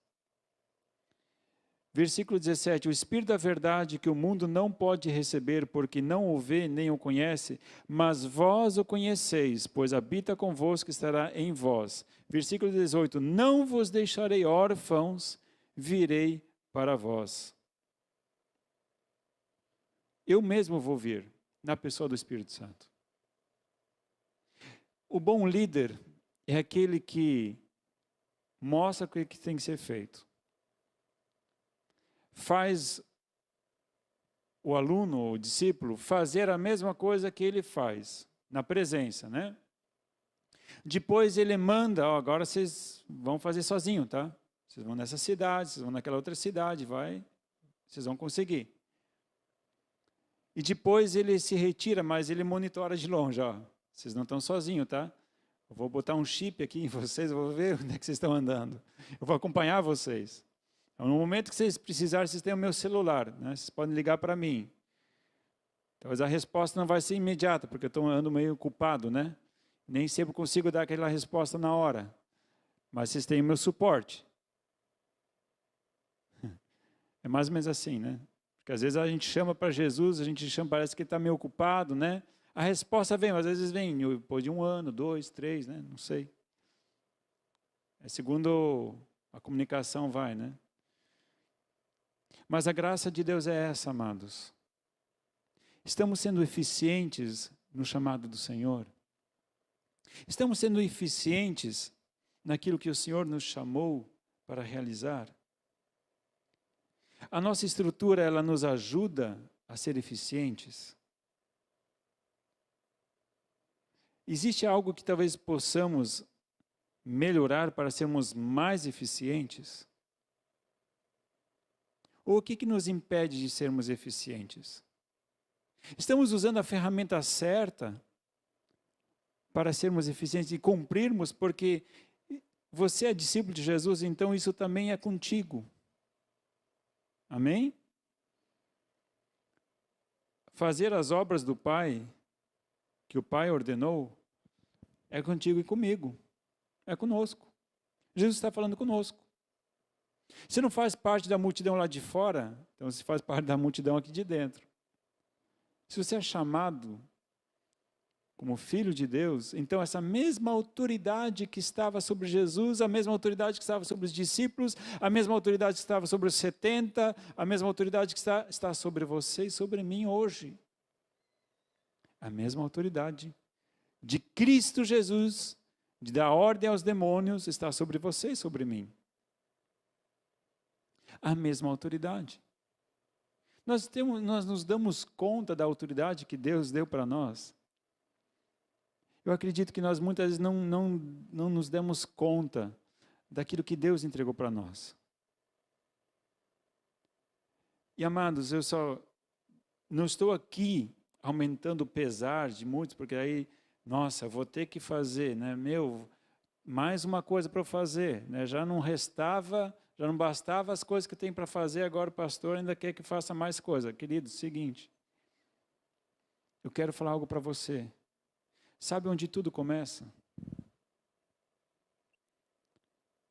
Versículo 17, o Espírito da verdade que o mundo não pode receber, porque não o vê nem o conhece, mas vós o conheceis, pois habita convosco e estará em vós. Versículo 18, não vos deixarei órfãos, virei para vós. Eu mesmo vou vir, na pessoa do Espírito Santo. O bom líder é aquele que mostra o que tem que ser feito. Faz o aluno, o discípulo, fazer a mesma coisa que ele faz, na presença, né? Depois ele manda, agora vocês vão fazer sozinho, tá? Vocês vão nessa cidade, vocês vão naquela outra cidade, vocês vão conseguir. E depois ele se retira, mas ele monitora de longe, ó. Vocês não estão sozinhos, tá? Eu vou botar um chip aqui em vocês, eu vou ver onde é que vocês estão andando. Eu vou acompanhar vocês. No momento que vocês precisarem, vocês têm o meu celular, né? Vocês podem ligar para mim. Talvez a resposta não vai ser imediata, porque eu ando meio ocupado, né? Nem sempre consigo dar aquela resposta na hora. Mas vocês têm o meu suporte. É mais ou menos assim, né? Porque às vezes a gente chama para Jesus, a gente chama, parece que ele está meio ocupado, né? A resposta vem, mas às vezes vem depois de 1 ano, 2, 3, né? Não sei. É segundo a comunicação vai, né? Mas a graça de Deus é essa, amados. Estamos sendo eficientes no chamado do Senhor. Estamos sendo eficientes naquilo que o Senhor nos chamou para realizar. A nossa estrutura, ela nos ajuda a ser eficientes. Existe algo que talvez possamos melhorar para sermos mais eficientes? Ou o que nos impede de sermos eficientes? Estamos usando a ferramenta certa para sermos eficientes e cumprirmos, porque você é discípulo de Jesus, então isso também é contigo. Amém? Fazer as obras do Pai, que o Pai ordenou, é contigo e comigo. É conosco. Jesus está falando conosco. Você não faz parte da multidão lá de fora, então você faz parte da multidão aqui de dentro. Se você é chamado como filho de Deus, então essa mesma autoridade que estava sobre Jesus, a mesma autoridade que estava sobre os discípulos, a mesma autoridade que estava sobre os 70, a mesma autoridade que está sobre você e sobre mim hoje. A mesma autoridade de Cristo Jesus, de dar ordem aos demônios, está sobre você e sobre mim. A mesma autoridade. Nós nos damos conta da autoridade que Deus deu para nós. Eu acredito que nós muitas vezes não nos damos conta daquilo que Deus entregou para nós. E amados, eu só não estou aqui aumentando o pesar de muitos, porque aí, nossa, vou ter que fazer, né? Mais uma coisa para eu fazer, né? Já não bastava as coisas que tem para fazer, agora o pastor ainda quer que faça mais coisa. Querido, seguinte, eu quero falar algo para você. Sabe onde tudo começa?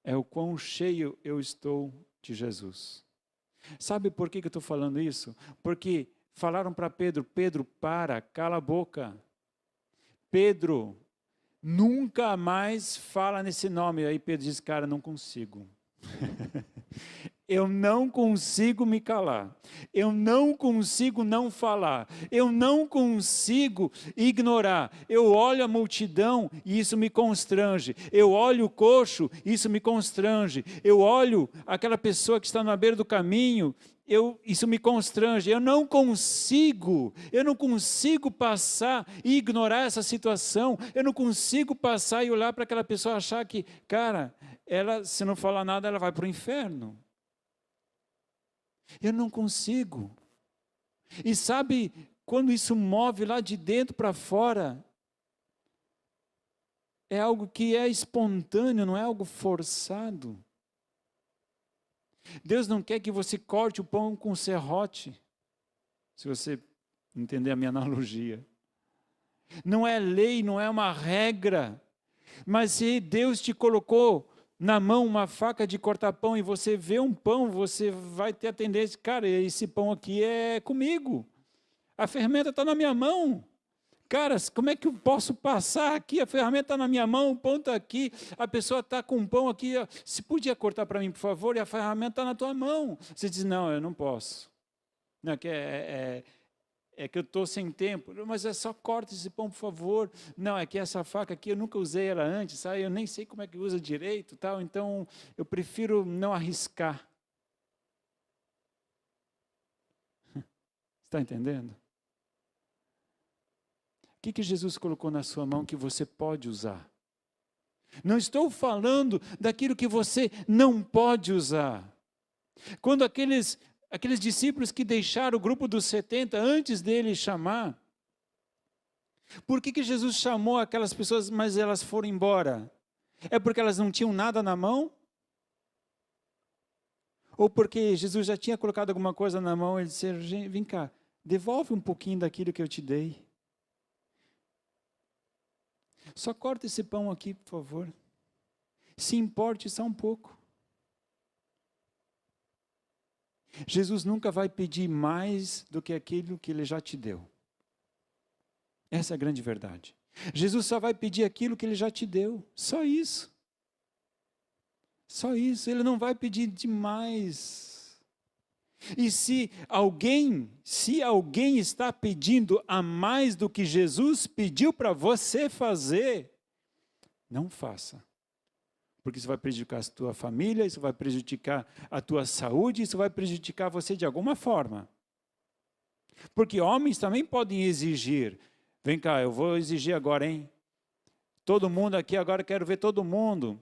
É o quão cheio eu estou de Jesus. Sabe por que eu estou falando isso? Porque falaram para Pedro, cala a boca. Pedro, nunca mais fala nesse nome. Aí Pedro diz, cara, não consigo. Eu não consigo me calar, eu não consigo não falar, eu não consigo ignorar. Eu olho a multidão e isso me constrange, eu olho o coxo, isso me constrange, eu olho aquela pessoa que está na beira do caminho, isso me constrange. Eu não consigo passar e ignorar essa situação, eu não consigo passar e olhar para aquela pessoa e achar que, cara, ela, se não falar nada, ela vai para o inferno. Eu não consigo. E sabe, quando isso move lá de dentro para fora, é algo que é espontâneo, não é algo forçado. Deus não quer que você corte o pão com serrote, se você entender a minha analogia. Não é lei, não é uma regra, mas se Deus te colocou na mão uma faca de cortar pão e você vê um pão, você vai ter a tendência, cara, esse pão aqui é comigo. A ferramenta está na minha mão. Cara, como é que eu posso passar aqui? A ferramenta está na minha mão, o pão está aqui, a pessoa está com um pão aqui, se podia cortar para mim, por favor, e a ferramenta está na tua mão. Você diz, não, eu não posso. Não, é que eu estou sem tempo, mas é só corta esse pão, por favor. Não, é que essa faca aqui, eu nunca usei ela antes, sabe? Eu nem sei como é que usa direito, tal, então eu prefiro não arriscar. Está entendendo? O que Jesus colocou na sua mão que você pode usar? Não estou falando daquilo que você não pode usar. Quando aqueles discípulos que deixaram o grupo dos 70 antes dele chamar, por que Jesus chamou aquelas pessoas, mas elas foram embora? É porque elas não tinham nada na mão? Ou porque Jesus já tinha colocado alguma coisa na mão e ele disse, vem cá, devolve um pouquinho daquilo que eu te dei. Só corta esse pão aqui, por favor. Se importe só um pouco. Jesus nunca vai pedir mais do que aquilo que ele já te deu. Essa é a grande verdade. Jesus só vai pedir aquilo que ele já te deu. Só isso. Só isso. Ele não vai pedir demais. E se alguém está pedindo a mais do que Jesus pediu para você fazer, não faça. Porque isso vai prejudicar a tua família, isso vai prejudicar a tua saúde, isso vai prejudicar você de alguma forma. Porque homens também podem exigir. Vem cá, eu vou exigir agora, hein? Todo mundo aqui, agora quero ver todo mundo.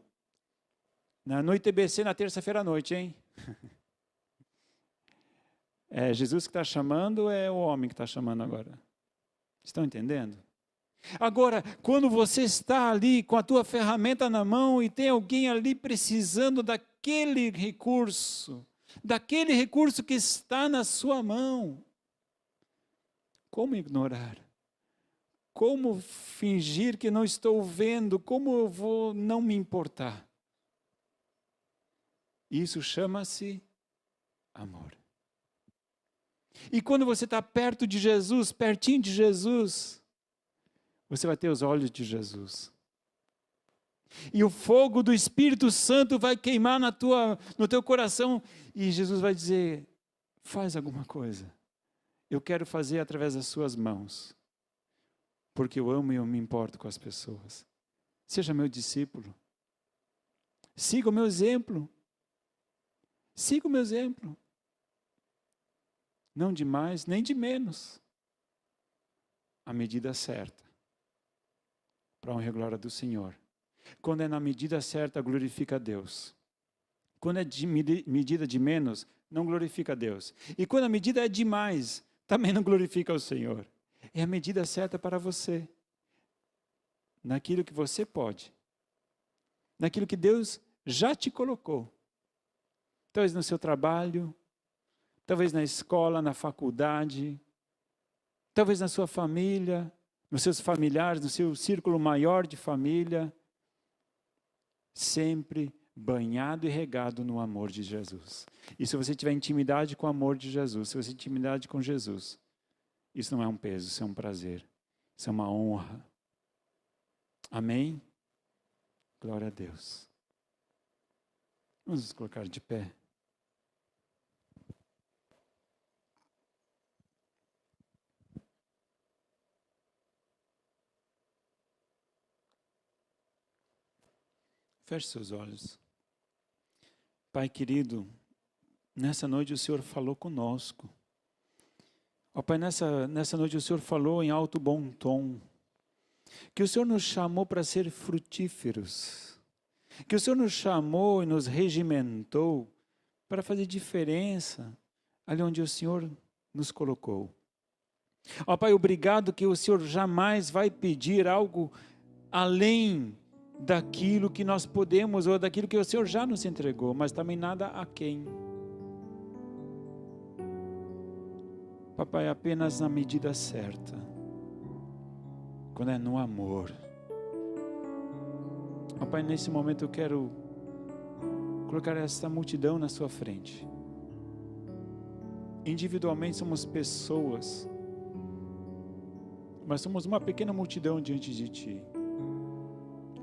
No ITBC na terça-feira à noite, hein? É Jesus que está chamando ou é o homem que está chamando agora? Estão entendendo? Agora, quando você está ali com a tua ferramenta na mão e tem alguém ali precisando daquele recurso que está na sua mão, como ignorar? Como fingir que não estou vendo? Como eu vou não me importar? Isso chama-se amor. E quando você está perto de Jesus, pertinho de Jesus, você vai ter os olhos de Jesus. E o fogo do Espírito Santo vai queimar no teu coração. E Jesus vai dizer, faz alguma coisa. Eu quero fazer através das suas mãos. Porque eu amo e eu me importo com as pessoas. Seja meu discípulo. Siga o meu exemplo. Siga o meu exemplo. Não de mais, nem de menos. A medida certa. Para a honra e glória do Senhor. Quando é na medida certa, glorifica a Deus. Quando é de medida de menos, não glorifica a Deus. E quando a medida é demais, também não glorifica o Senhor. É a medida certa para você. Naquilo que você pode. Naquilo que Deus já te colocou. Talvez no seu trabalho, talvez na escola, na faculdade, talvez na sua família, nos seus familiares, no seu círculo maior de família, sempre banhado e regado no amor de Jesus. E se você tiver intimidade com o amor de Jesus, se você tiver intimidade com Jesus, isso não é um peso, isso é um prazer, isso é uma honra. Amém? Glória a Deus. Vamos nos colocar de pé. Feche seus olhos. Pai querido, nessa noite o Senhor falou conosco. Ó Pai, nessa noite o Senhor falou em alto bom tom, que o Senhor nos chamou para ser frutíferos, que o Senhor nos chamou e nos regimentou para fazer diferença ali onde o Senhor nos colocou. Ó Pai, obrigado que o Senhor jamais vai pedir algo além daquilo que nós podemos ou daquilo que o Senhor já nos entregou, mas também nada aquém. Papai, apenas na medida certa, quando é no amor. Papai, nesse momento eu quero colocar essa multidão na sua frente. Individualmente somos pessoas, mas somos uma pequena multidão diante de Ti.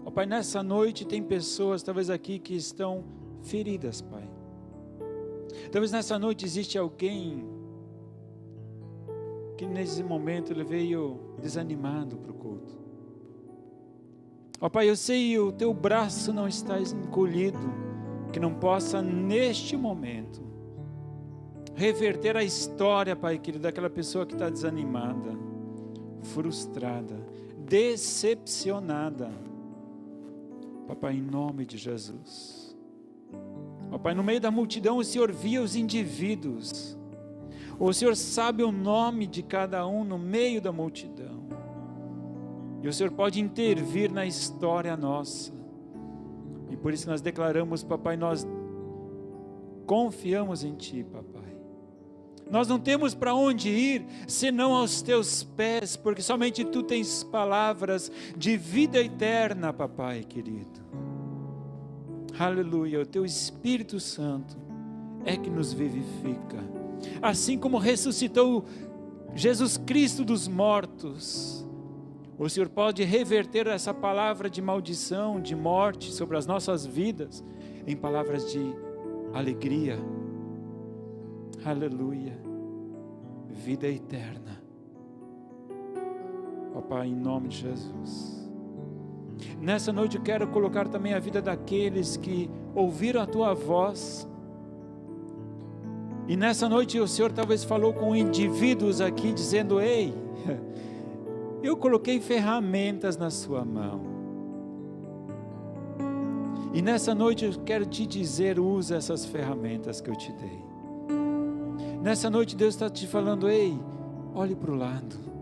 Ó Pai, nessa noite tem pessoas talvez aqui que estão feridas, Pai. Talvez nessa noite existe alguém que nesse momento ele veio desanimado para o culto. Ó Pai, eu sei o Teu braço não está encolhido, que não possa neste momento reverter a história, Pai querido, daquela pessoa que está desanimada, frustrada, decepcionada. Papai, em nome de Jesus. Papai, no meio da multidão o Senhor via os indivíduos. O Senhor sabe o nome de cada um no meio da multidão. E o Senhor pode intervir na história nossa. E por isso nós declaramos, papai, nós confiamos em Ti, papai. Nós não temos para onde ir, senão aos Teus pés, porque somente Tu tens palavras de vida eterna, papai querido. Aleluia, o Teu Espírito Santo é que nos vivifica. Assim como ressuscitou Jesus Cristo dos mortos, o Senhor pode reverter essa palavra de maldição, de morte sobre as nossas vidas, em palavras de alegria. Aleluia, vida eterna. Ó Pai, em nome de Jesus. Nessa noite eu quero colocar também a vida daqueles que ouviram a Tua voz. E nessa noite o Senhor talvez falou com indivíduos aqui, dizendo: ei, eu coloquei ferramentas na sua mão. E nessa noite eu quero te dizer, usa essas ferramentas que eu te dei. Nessa noite Deus está te falando: ei, olhe para o lado.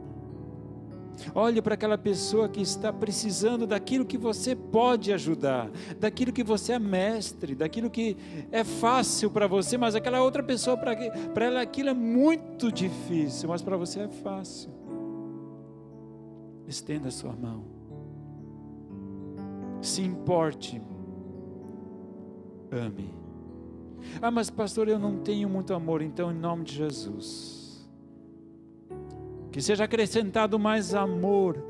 Olhe para aquela pessoa que está precisando daquilo que você pode ajudar, daquilo que você é mestre, daquilo que é fácil para você, mas aquela outra pessoa, para ela aquilo é muito difícil, mas para você é fácil. Estenda a sua mão. Se importe. Ame. Ah, mas pastor, eu não tenho muito amor. Então, em nome de Jesus, que seja acrescentado mais amor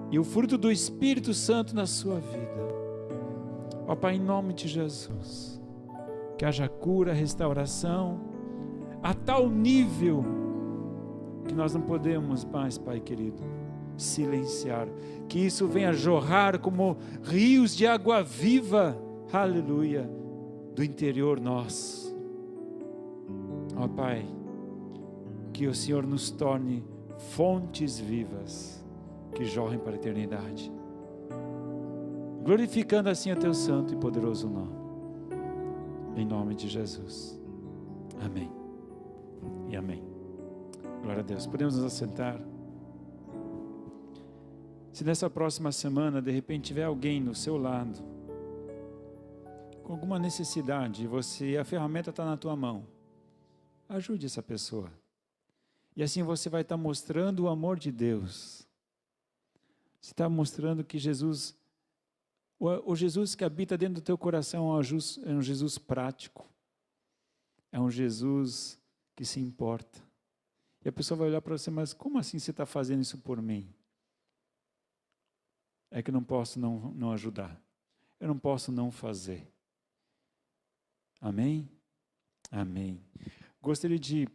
e o fruto do Espírito Santo na sua vida. Ó Pai, em nome de Jesus, que haja cura, restauração, a tal nível que nós não podemos mais, Pai querido, silenciar, que isso venha jorrar como rios de água viva, aleluia, do interior nosso. Ó Pai, que o Senhor nos torne fontes vivas, que jorrem para a eternidade, glorificando assim o Teu santo e poderoso nome, em nome de Jesus, amém e amém. Glória a Deus. Podemos nos assentar? Se nessa próxima semana, de repente, tiver alguém no seu lado, com alguma necessidade, a ferramenta está na tua mão, ajude essa pessoa. E assim você vai estar mostrando o amor de Deus. Você está mostrando que Jesus, o Jesus que habita dentro do teu coração é um Jesus prático. É um Jesus que se importa. E a pessoa vai olhar para você: mas como assim você está fazendo isso por mim? é que eu não posso não ajudar. Eu não posso não fazer. Amém? Amém. Gostaria de